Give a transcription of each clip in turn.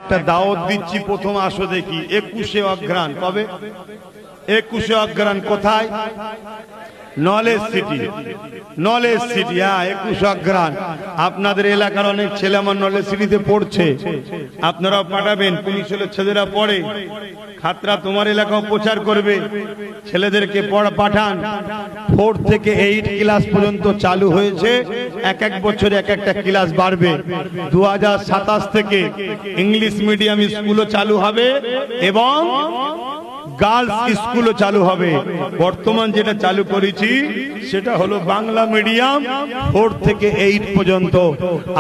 একটা দাওয়াত দিচ্ছি, প্রথম আসো দেখি 21শে অগ্রহায়ণ। কবে? 21শে অগ্রহায়ণ। কোথায়? Knowledge city. নলেজ সিটি, হ্যাঁ 21 অগ্রহায়ণ। আপনাদের এলাকার অনেক ছেলে আমার নলেজ সিটিতে পড়ছে, আপনারাও পাঠাবেন। পুলিশ হলে ছেলেরা পড়ে, খাতরা তোমার এলাকাও প্রচার করবে, ছেলেদেরকে পাঠান। 4 থেকে 8 ক্লাস পর্যন্ত চালু হয়েছে, এক এক বছরে এক একটা ক্লাস বাড়বে। 2027 থেকে ইংলিশ মিডিয়াম স্কুলও চালু হবে এবং গার্লস স্কুলও চালু হবে। বর্তমান যেটা চালু করেছি সেটা হলো বাংলা মিডিয়াম 4 থেকে 8 পর্যন্ত।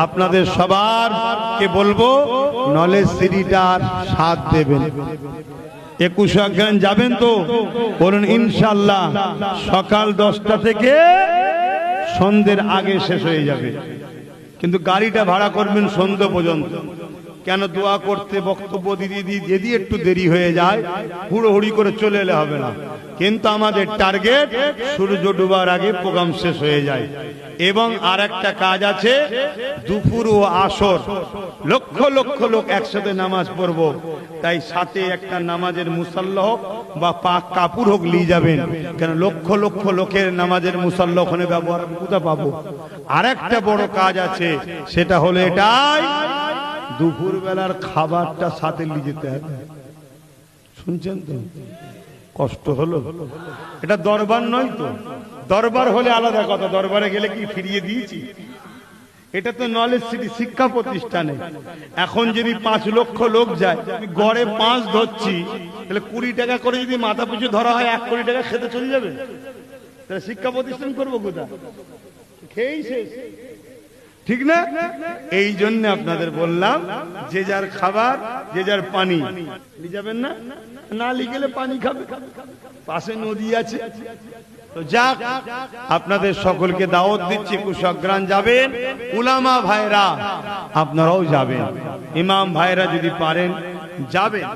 আপনাদের সবার কে বলবো নলেজ সিটিটার সাথ দেবেন। 21 অগ্রহায়ণ যাবেন তো? বলুন ইনশাআল্লাহ। সকাল 10টা থেকে সন্ধ্যের আগে শেষ হয়ে যাবে, কিন্তু গাড়িটা ভাড়া করবেন সন্ধ্যা পর্যন্ত। কেন? দোয়া করতে, বক্তব্য দিদি যদি একটু দেরি হয়ে যায় হুড়োহুড়ি করে চলে এলে হবে না, কিন্তু আমাদের টার্গেট সূর্য ডুবার আগে প্রোগ্রাম শেষ হয়ে যায়। এবং আর একটা কাজ আছে, দুপুর ও আসর লক্ষ লক্ষ লোক একসাথে নামাজ পড়বো, তাই সাথে একটা নামাজের মুসাল্লা হোক বা পাক কাপড় হোক নিয়ে যাবেন। কেন? লক্ষ লক্ষ লোকের নামাজের মুসাল্লা ওখানে ব্যবহার কোথায় পাবো? আর একটা বড় কাজ আছে, সেটা হলো এটাই, দুপুর বেলার খাবারটা সাথে নিয়ে যেতে হবে। শুনছেন তো? কষ্ট হলো। এটা দরবার নয় তো, দরবার হলে আলাদা কথা, দরবারে গেলে কি ফিরিয়ে দিয়েছি? এটা তো নলেজ সিটি, শিক্ষা প্রতিষ্ঠানে। এখন যদি 5 লক্ষ লোক যায়, গড়ে 5 ধরছি, তাহলে 20 টাকা করে যদি মাথা পিছু ধরা হয় 1 কোটি টাকা খেতে চলে যাবে। তাহলে শিক্ষা প্রতিষ্ঠান করবো কোথায়? খেয়েই শেষ, ঠিক না? এই জন্য আপনাদের বললাম, যে যার খাবার, যে যার পানি নিয়ে যাবেন না, না নিয়ে গেলে পানি খাবে, পাশে নদী আছে। তো যাক, আপনাদের সকলকে দাওয়াত দিচ্ছি, 21 অগ্রহায়ণ যাবেন। উলামা ভাইরা আপনারাও যাবেন, ইমাম ভাইরা যদি পারেন যাবেন।